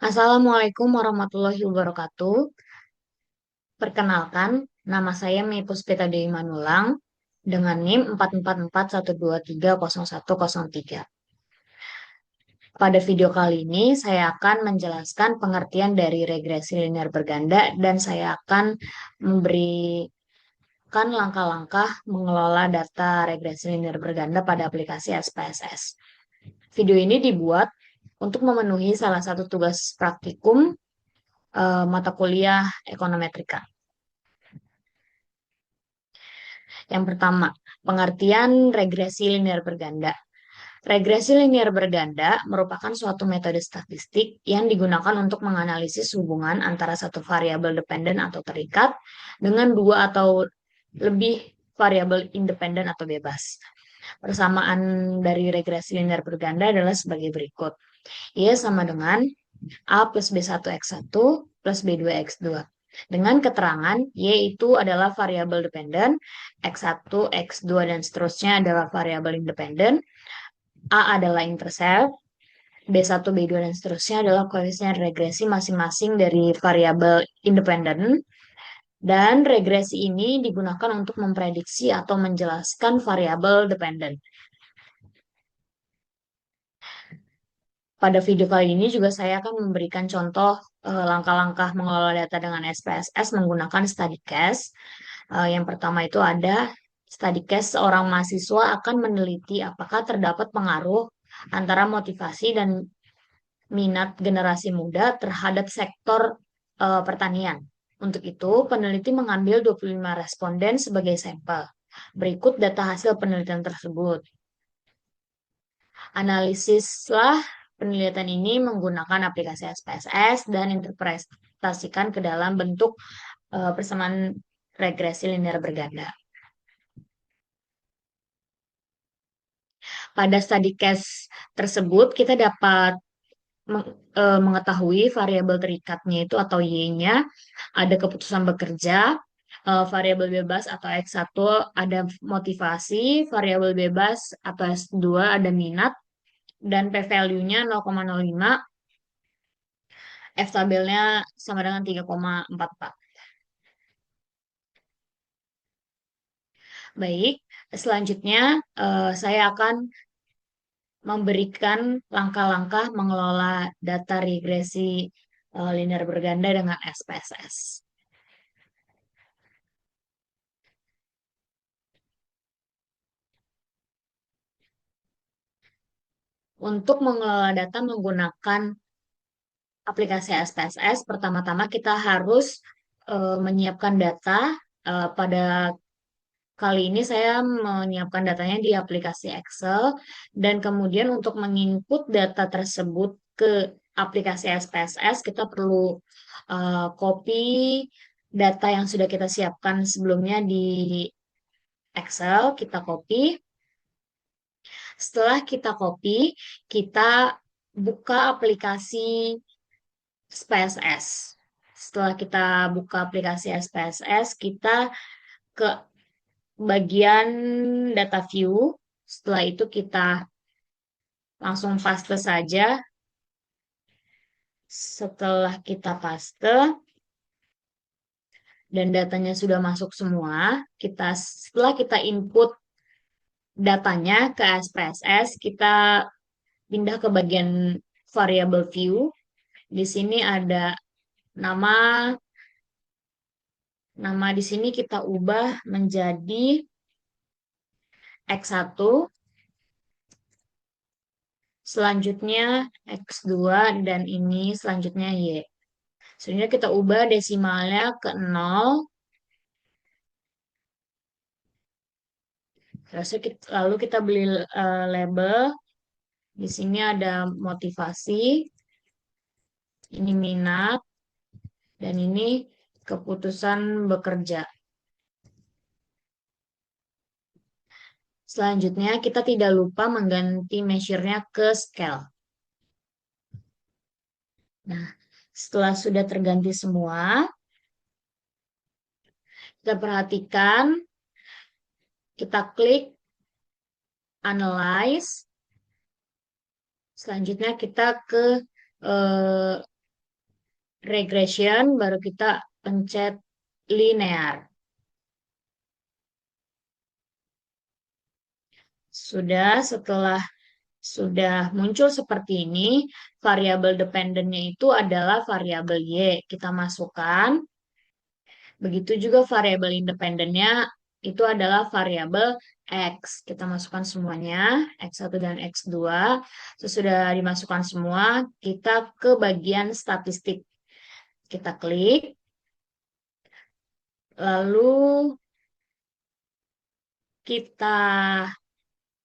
Assalamualaikum warahmatullahi wabarakatuh. Perkenalkan, nama saya Mei Puspita Dewi Manulang dengan NIM 44412300103. Pada video kali ini, saya akan menjelaskan pengertian dari regresi linear berganda dan saya akan memberikan langkah-langkah mengelola data regresi linear berganda pada aplikasi SPSS. Video ini dibuat untuk memenuhi salah satu tugas praktikum mata kuliah ekonometrika. Yang pertama, pengertian regresi linear berganda. Regresi linear berganda merupakan suatu metode statistik yang digunakan untuk menganalisis hubungan antara satu variabel dependen atau terikat dengan dua atau lebih variabel independen atau bebas. Persamaan dari regresi linear berganda adalah sebagai berikut. Y sama dengan A plus B1 X1 plus B2 X2. Dengan keterangan Y itu adalah variabel dependen, X1, X2, dan seterusnya adalah variabel independen, A adalah intercept, B1, B2, dan seterusnya adalah koefisien regresi masing-masing dari variabel independen, dan regresi ini digunakan untuk memprediksi atau menjelaskan variabel dependen. Pada video kali ini juga saya akan memberikan contoh langkah-langkah mengelola data dengan SPSS menggunakan study case. Yang pertama itu ada study case seorang mahasiswa akan meneliti apakah terdapat pengaruh antara motivasi dan minat generasi muda terhadap sektor pertanian. Untuk itu, peneliti mengambil 25 responden sebagai sampel. Berikut data hasil penelitian tersebut. Analisislah penelitian ini menggunakan aplikasi SPSS dan interpretasikan ke dalam bentuk persamaan regresi linear berganda. Pada study case tersebut, kita dapat mengetahui variabel terikatnya itu atau Y-nya, ada keputusan bekerja, variabel bebas atau X1 ada motivasi, variabel bebas atau S2 ada minat, dan P-value-nya 0,05, F-tabelnya sama dengan 3,44. Baik, selanjutnya saya akan memberikan langkah-langkah mengelola data regresi linear berganda dengan SPSS. Untuk mengelola data menggunakan aplikasi SPSS, pertama-tama kita harus menyiapkan data. Pada kali ini saya menyiapkan datanya di aplikasi Excel dan kemudian untuk menginput data tersebut ke aplikasi SPSS kita perlu copy data yang sudah kita siapkan sebelumnya di Excel, kita copy. Setelah kita copy, kita buka aplikasi SPSS. Setelah kita buka aplikasi SPSS, kita ke bagian data view. Setelah itu kita langsung paste saja. Setelah kita paste dan datanya sudah masuk semua, setelah kita input datanya ke SPSS, kita pindah ke bagian variable view. Di sini ada nama. Nama di sini kita ubah menjadi X1. Selanjutnya X2 dan ini selanjutnya Y. Selanjutnya kita ubah desimalnya ke 0. Lalu kita beli label. Di sini ada motivasi, ini minat, dan ini keputusan bekerja. Selanjutnya kita tidak lupa mengganti measure-nya ke scale. Nah, setelah sudah terganti semua, kita perhatikan, kita klik analyze. Selanjutnya kita ke regression, baru kita pencet linear. Setelah sudah muncul seperti ini, variabel dependennya itu adalah variabel Y. Kita masukkan. Begitu juga variabel independennya itu adalah variabel X. Kita masukkan semuanya, X1 dan X2. Sesudah dimasukkan semua, kita ke bagian statistik. Kita klik, lalu kita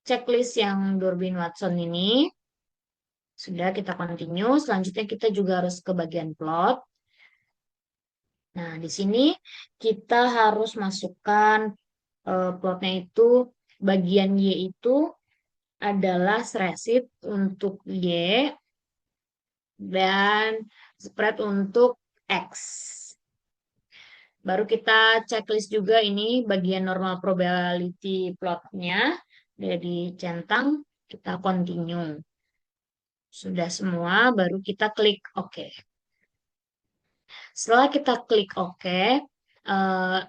checklist yang Durbin Watson ini. Sudah kita continue. Selanjutnya kita juga harus ke bagian plot. Nah, di sini kita harus masukkan plotnya itu bagian Y itu adalah receipt untuk Y dan spread untuk X. Baru kita checklist juga ini bagian normal probability plotnya. Jadi centang, kita continue. Sudah semua, baru kita klik OK. Setelah kita klik OK,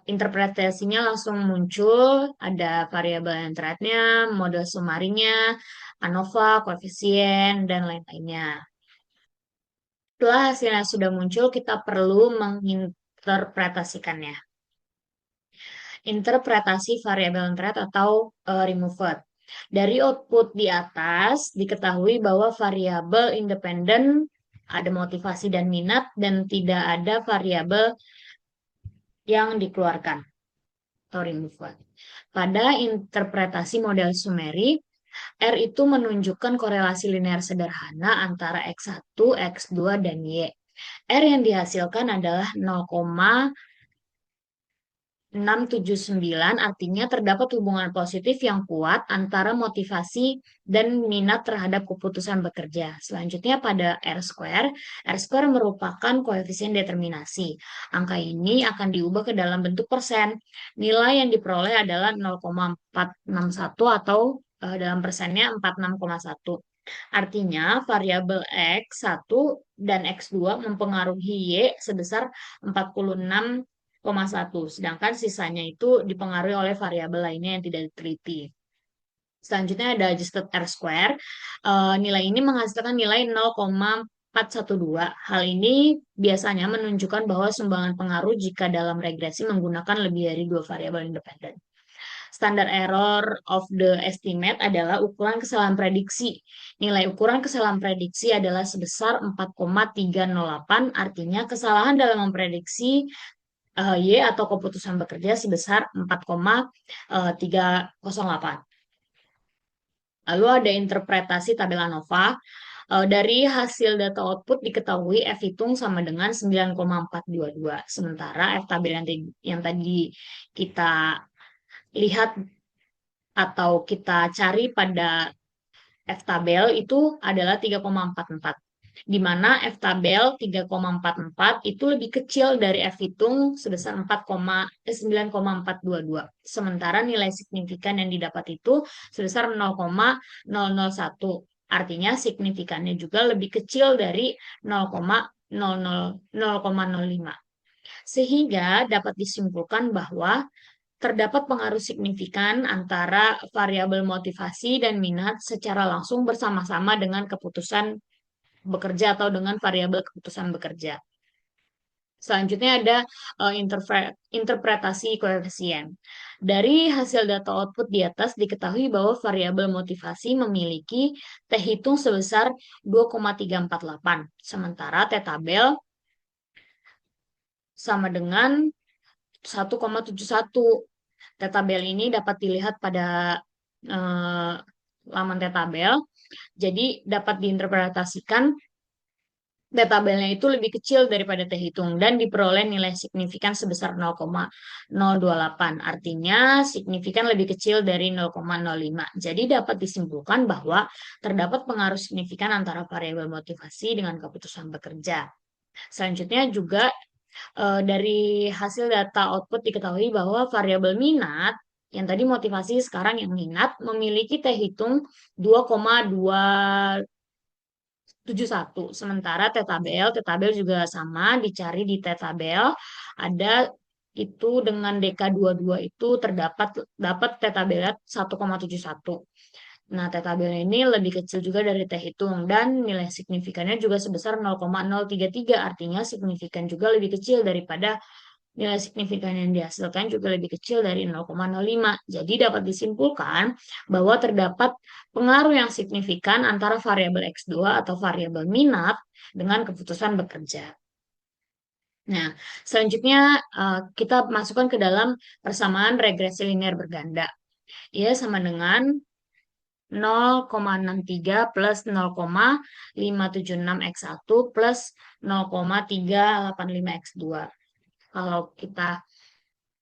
interpretasinya langsung muncul. Ada variabel entry-nya, model sumarinya, ANOVA, koefisien, dan lain-lainnya. Setelah hasilnya sudah muncul, kita perlu menginterpretasikannya. Interpretasi variabel entry atau removed. Dari output di atas, diketahui bahwa variabel independen ada motivasi dan minat dan tidak ada variabel yang dikeluarkan atau removed. Pada interpretasi model sumeri, R itu menunjukkan korelasi linear sederhana antara X1, X2, dan Y. R yang dihasilkan adalah 0,679, artinya terdapat hubungan positif yang kuat antara motivasi dan minat terhadap keputusan bekerja. Selanjutnya pada R-square. R-square merupakan koefisien determinasi. Angka ini akan diubah ke dalam bentuk persen. Nilai yang diperoleh adalah 0,461 atau dalam persennya 46,1. Artinya variabel X1 dan X2 mempengaruhi Y sebesar 46,1, sedangkan sisanya itu dipengaruhi oleh variabel lainnya yang tidak diteliti. Selanjutnya ada adjusted R-square. Nilai ini menghasilkan nilai 0,412. Hal ini biasanya menunjukkan bahwa sumbangan pengaruh jika dalam regresi menggunakan lebih dari dua variabel independen. Standar error of the estimate adalah ukuran kesalahan prediksi. Nilai ukuran kesalahan prediksi adalah sebesar 4,308, artinya kesalahan dalam memprediksi Y atau keputusan bekerja sebesar 4,308. Lalu ada interpretasi tabel ANOVA. Dari hasil data output diketahui F hitung sama dengan 9,422. Sementara F tabel yang tadi kita lihat atau kita cari pada F tabel itu adalah 3,44. Di mana F tabel 3,44 itu lebih kecil dari F hitung sebesar 9,422. Sementara nilai signifikan yang didapat itu sebesar 0,001. Artinya signifikannya juga lebih kecil dari 0,05. Sehingga dapat disimpulkan bahwa terdapat pengaruh signifikan antara variabel motivasi dan minat secara langsung bersama-sama dengan keputusan bekerja atau dengan variabel keputusan bekerja. Selanjutnya ada interpretasi koefisien. Dari hasil data output di atas diketahui bahwa variabel motivasi memiliki T hitung sebesar 2,348, sementara T tabel sama dengan 1,71. Tabel ini dapat dilihat pada laman tabel. Jadi dapat diinterpretasikan tabelnya itu lebih kecil daripada T hitung dan diperoleh nilai signifikan sebesar 0,028. Artinya signifikan lebih kecil dari 0,05. Jadi dapat disimpulkan bahwa terdapat pengaruh signifikan antara variabel motivasi dengan keputusan bekerja. Selanjutnya juga dari hasil data output diketahui bahwa variabel minat, yang tadi motivasi sekarang yang minat, memiliki T hitung 2,2 71. Sementara T-tabel juga sama, dicari di T-tabel. Ada itu dengan DK22 itu dapat T-tabelnya 1,71. Nah, T-tabel ini lebih kecil juga dari T hitung dan nilai signifikannya juga sebesar 0,033. Artinya signifikan juga lebih kecil daripada nilai signifikan yang dihasilkan juga lebih kecil dari 0,05. Jadi dapat disimpulkan bahwa terdapat pengaruh yang signifikan antara variabel X2 atau variabel minat dengan keputusan bekerja. Nah, selanjutnya kita masukkan ke dalam persamaan regresi linear berganda. Ia sama dengan 0,63 plus 0,576 X1 plus 0,385 X2. Kalau kita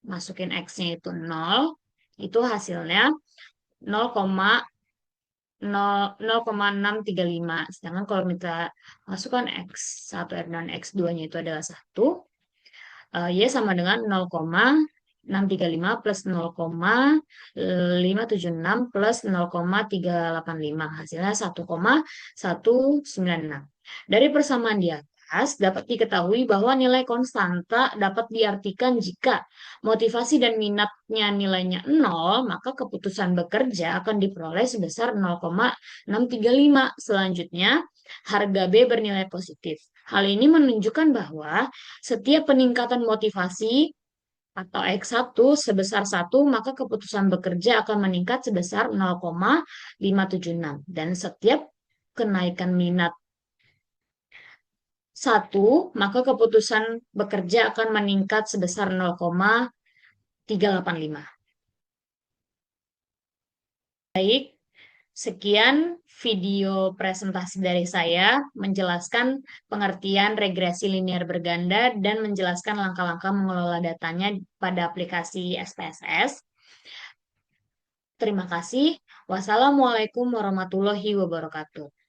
masukin X-nya itu 0, itu hasilnya 0,635. Sedangkan kalau kita masukkan X1 dan X2-nya itu adalah 1, Y sama dengan 0,635 plus 0,576 plus 0,385. Hasilnya 1,196. Dari persamaan di atas dapat diketahui bahwa nilai konstanta dapat diartikan jika motivasi dan minatnya nilainya 0, maka keputusan bekerja akan diperoleh sebesar 0,635. Selanjutnya, harga B bernilai positif. Hal ini menunjukkan bahwa setiap peningkatan motivasi atau X1 sebesar 1, maka keputusan bekerja akan meningkat sebesar 0,576. Dan setiap kenaikan minat 1, maka keputusan bekerja akan meningkat sebesar 0,385. Baik, sekian video presentasi dari saya menjelaskan pengertian regresi linear berganda dan menjelaskan langkah-langkah mengelola datanya pada aplikasi SPSS. Terima kasih. Wassalamualaikum warahmatullahi wabarakatuh.